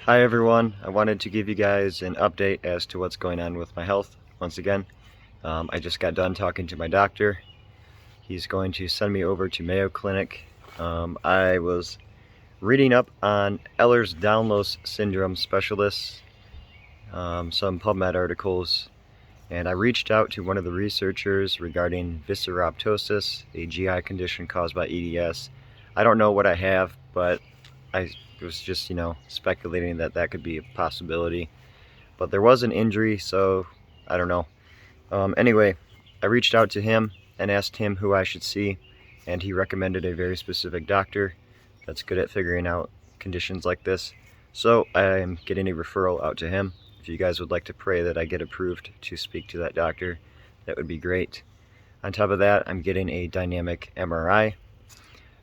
Hi everyone, I wanted to give you guys an update as to what's going on with my health once again. I just got done talking to my doctor. He's going to send me over to Mayo Clinic. I was reading up on Ehlers-Danlos syndrome specialists, some PubMed articles, and I reached out to one of the researchers regarding visceroptosis, a GI condition caused by EDS. I don't know what I have, but I was just, speculating that that could be a possibility. But there was an injury, so I don't know. Anyway, I reached out to him and asked him who I should see, and he recommended a very specific doctor that's good at figuring out conditions like this. So I'm getting a referral out to him. If you guys would like to pray that I get approved to speak to that doctor, that would be great. On top of that, I'm getting a dynamic MRI.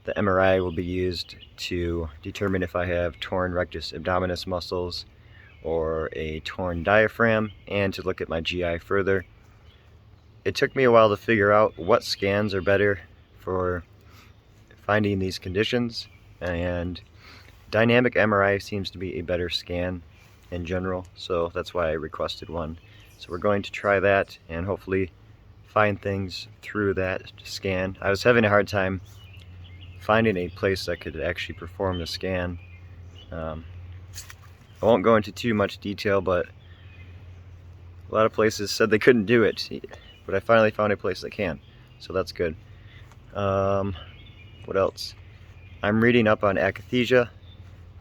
The MRI will be used to determine if I have torn rectus abdominis muscles or a torn diaphragm, and to look at my GI further. It took me a while to figure out what scans are better for finding these conditions, and dynamic MRI seems to be a better scan in general, so that's why I requested one. So we're going to try that and hopefully find things through that scan. I was having a hard time finding a place that could actually perform the scan. I won't go into too much detail, but a lot of places said they couldn't do it, but I finally found a place that can, so that's good. What else? I'm reading up on akathisia.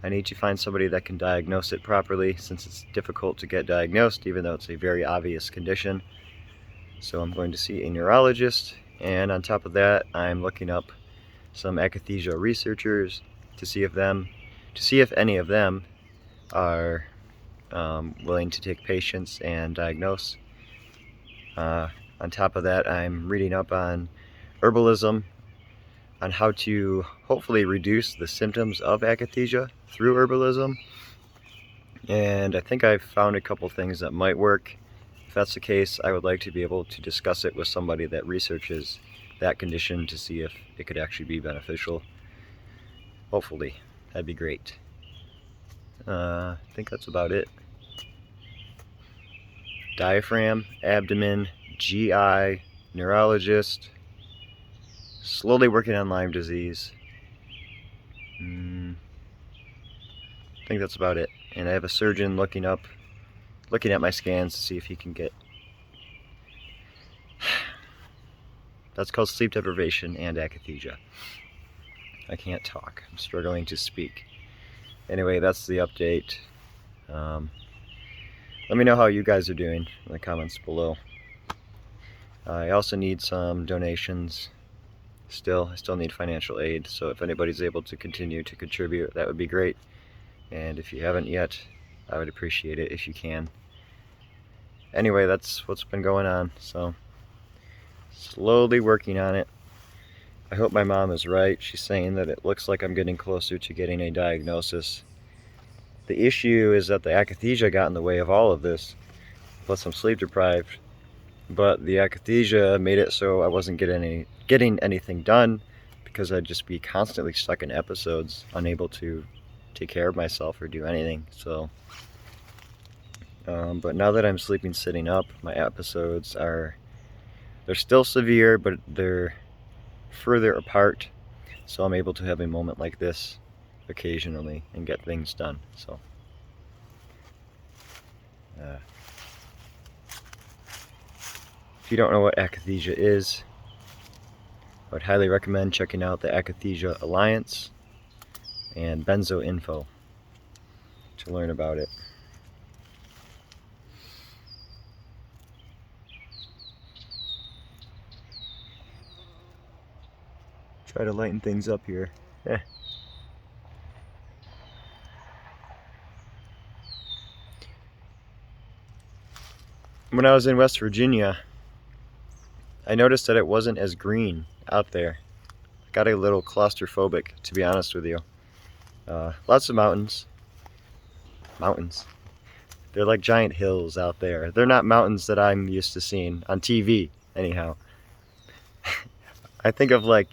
I need to find somebody that can diagnose it properly, since it's difficult to get diagnosed, even though it's a very obvious condition. So I'm going to see a neurologist, and on top of that, I'm looking up some akathisia researchers to see if any of them are willing to take patients and diagnose. On top of that, I'm reading up on herbalism, on how to hopefully reduce the symptoms of akathisia through herbalism. And I think I've found a couple things that might work. If that's the case, I would like to be able to discuss it with somebody that researches that condition to see if it could actually be beneficial. Hopefully, that'd be great. I think that's about it. Diaphragm, abdomen, GI, neurologist, slowly working on Lyme disease. I think that's about it. And I have a surgeon looking at my scans to see if he can get... That's called sleep deprivation and akathisia. I can't talk. I'm struggling to speak. Anyway, that's the update. Let me know how you guys are doing in the comments below. I also need some donations. I still need financial aid, so if anybody's able to continue to contribute, that would be great. And if you haven't yet, I would appreciate it if you can. Anyway, that's what's been going on, so slowly working on it. I hope my mom is right. She's saying that it looks like I'm getting closer to getting a diagnosis. The issue is that the akathisia got in the way of all of this, plus I'm sleep deprived. But the akathisia made it so I wasn't getting anything done, because I'd just be constantly stuck in episodes, unable to take care of myself or do anything. So, but now that I'm sleeping sitting up, my episodes they're still severe, but they're further apart, so I'm able to have a moment like this occasionally and get things done. So if you don't know what akathisia is, I would highly recommend checking out the Akathisia Alliance and Benzo Info to learn about it. Try to lighten things up here. When I was in West Virginia, I noticed that it wasn't as green out there. I got a little claustrophobic, to be honest with you. Lots of mountains. They're like giant hills out there. They're not mountains that I'm used to seeing on TV, anyhow. I think of like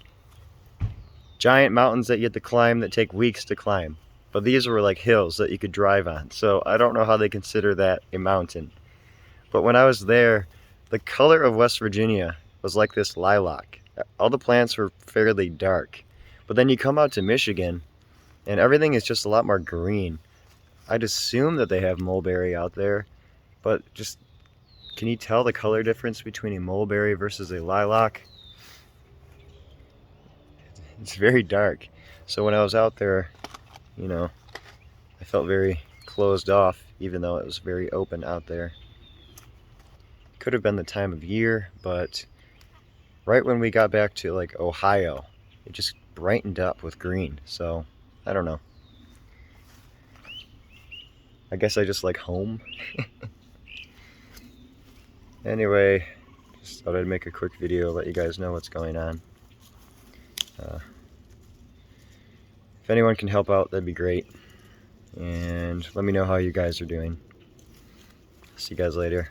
giant mountains that you have to climb that take weeks to climb. but these were like hills that you could drive on. So I don't know how they consider that a mountain. But when I was there, the color of West Virginia was like this lilac. All the plants were fairly dark. But then you come out to Michigan and everything is just a lot more green. I'd assume that they have mulberry out there, but just, can you tell the color difference between a mulberry versus a lilac? It's very dark. So when I was out there, you know, I felt very closed off, even though it was very open out there. Could have been the time of year, but right when we got back to like Ohio, it just brightened up with green. So I don't know. I guess I just like home. Anyway, just thought I'd make a quick video, let you guys know what's going on. If anyone can help out, that'd be great. And let me know how you guys are doing. See you guys later.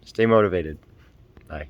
Stay motivated. Bye.